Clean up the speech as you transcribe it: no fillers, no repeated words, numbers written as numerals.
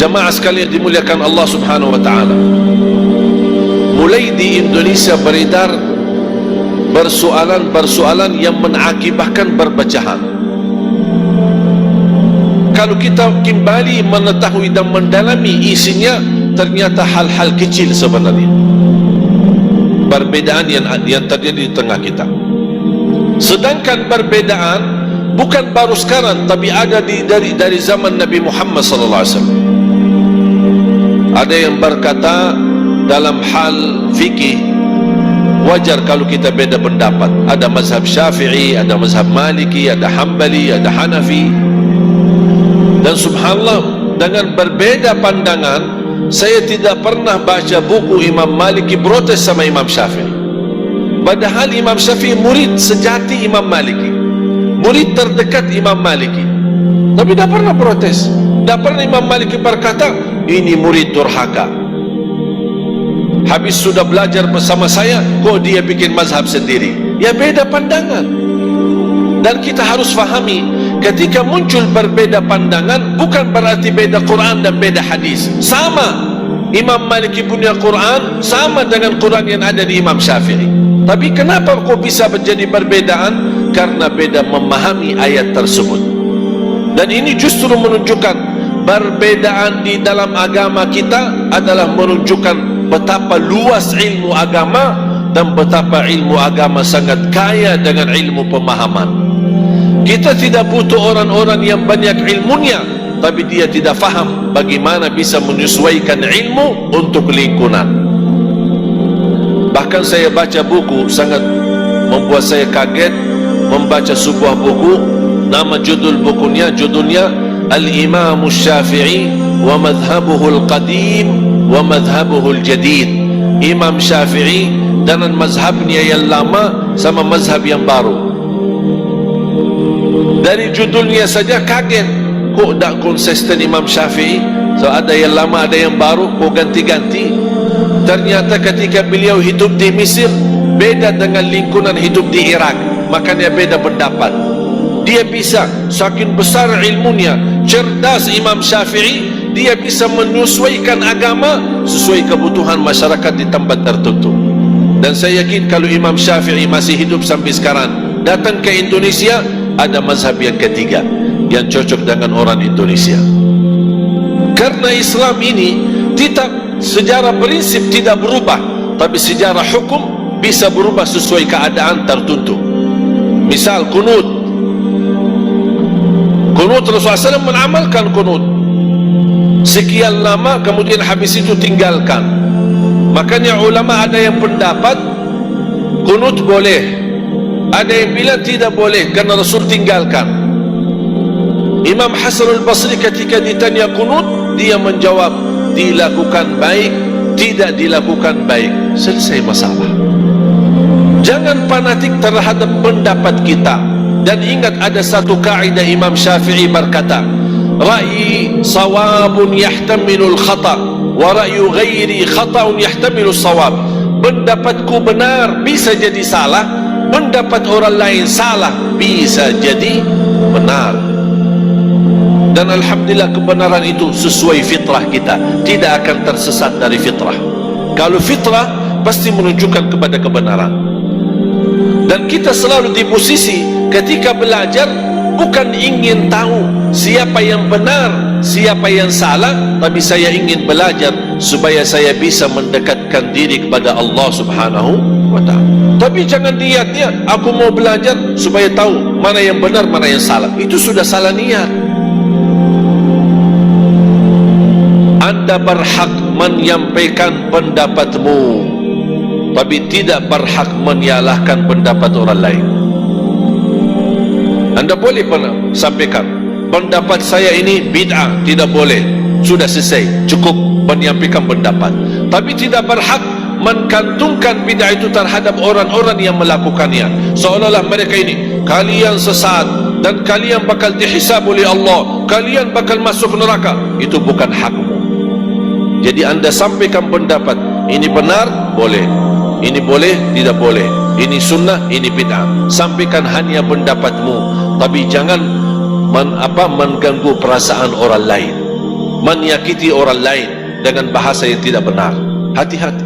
Jamaah sekalian dimuliakan Allah Subhanahu wa taala. Mulai di Indonesia beredar persoalan yang mengakibatkan perpecahan. Kalau kita kembali mengetahui dan mendalami isinya, ternyata hal-hal kecil sebenarnya. Perbedaan yang terjadi di tengah kita. Sedangkan perbedaan bukan baru sekarang, tapi ada dari zaman Nabi Muhammad sallallahu alaihi wasallam. Ada yang berkata dalam hal fikih wajar kalau kita beda pendapat. Ada mazhab Syafi'i, ada mazhab Maliki, ada Hambali, ada Hanafi. Dan subhanallah, dengan berbeda pandangan, saya tidak pernah baca buku Imam Maliki protes sama Imam Syafi'i. Padahal Imam Syafi'i murid sejati Imam Maliki, murid terdekat Imam Maliki, tapi tidak pernah protes. Tidak pernah Imam Maliki berkata ini murid durhaka, habis sudah belajar bersama saya kok dia bikin mazhab sendiri. Ya, beda pandangan. Dan kita harus fahami, ketika muncul berbeda pandangan bukan berarti beda Quran dan beda hadis. Sama, Imam Maliki punya Quran sama dengan Quran yang ada di Imam Syafi'i, tapi kenapa kok bisa menjadi perbedaan? Karena beda memahami ayat tersebut. Dan ini justru menunjukkan perbedaan di dalam agama kita adalah menunjukkan betapa luas ilmu agama dan betapa ilmu agama sangat kaya dengan ilmu pemahaman. Kita tidak butuh orang-orang yang banyak ilmunya tapi dia tidak faham bagaimana bisa menyesuaikan ilmu untuk lingkungan. Bahkan saya baca buku sangat membuat saya kaget, membaca sebuah buku, nama judulnya Al-Imam Syafi'i wa madhabuhu al-qadim wa madhabuhu al-jadid. Imam Syafi'i dan mazhabnya yang lama sama mazhab yang baru. Dari judulnya saja kaget, kok tak konsisten Imam Syafi'i? So ada yang lama, ada yang baru, kok ganti-ganti? Ternyata ketika beliau hidup di Mesir beda dengan lingkungan hidup di Irak, makanya beda pendapat. Dia bisa, saking besar ilmunya, cerdas Imam Syafi'i, dia bisa menyesuaikan agama sesuai kebutuhan masyarakat di tempat tertentu. Dan saya yakin kalau Imam Syafi'i masih hidup sampai sekarang, datang ke Indonesia, ada mazhab yang ketiga yang cocok dengan orang Indonesia. Karena Islam ini tidak, sejarah prinsip tidak berubah, tapi sejarah hukum bisa berubah sesuai keadaan tertentu. Misal kunut Rasulullah SAW mengamalkan kunut sekian lama, kemudian habis itu tinggalkan. Makanya ulama ada yang pendapat kunut boleh, ada yang bilang tidak boleh karena Rasul tinggalkan. Imam Hasan al-Basri ketika ditanya kunut, dia menjawab dilakukan baik, tidak dilakukan baik, selesai masalah. Jangan fanatik terhadap pendapat kita. Dan ingat ada satu kaidah Imam Syafi'i berkata, ra'yi sawabun yahtamilul khata' wa ra'yu ghairi khata'un yahtamilul sawab. Pendapatku benar bisa jadi salah, pendapat orang lain salah bisa jadi benar. Dan alhamdulillah kebenaran itu sesuai fitrah kita, tidak akan tersesat dari fitrah. Kalau fitrah pasti menunjukkan kepada kebenaran. Dan kita selalu di posisi ketika belajar bukan ingin tahu siapa yang benar, siapa yang salah, tapi saya ingin belajar supaya saya bisa mendekatkan diri kepada Allah Subhanahu wa ta'ala. Tapi jangan niatnya aku mau belajar supaya tahu mana yang benar, mana yang salah. Itu sudah salah niat. Anda berhak menyampaikan pendapatmu, tapi tidak berhak menyalahkan pendapat orang lain. Anda boleh sampaikan pendapat saya ini bid'ah, tidak boleh, sudah selesai, cukup menyampaikan pendapat. Tapi tidak berhak menggantungkan bid'ah itu terhadap orang-orang yang melakukannya, seolah-olah mereka ini kalian sesat dan kalian bakal dihisab oleh Allah, kalian bakal masuk neraka. Itu bukan hakmu. Jadi anda sampaikan pendapat, ini benar, boleh. Ini boleh, tidak boleh. Ini sunnah, ini bid'ah. Sampaikan hanya pendapatmu, tapi jangan mengganggu perasaan orang lain, menyakiti orang lain dengan bahasa yang tidak benar. Hati-hati.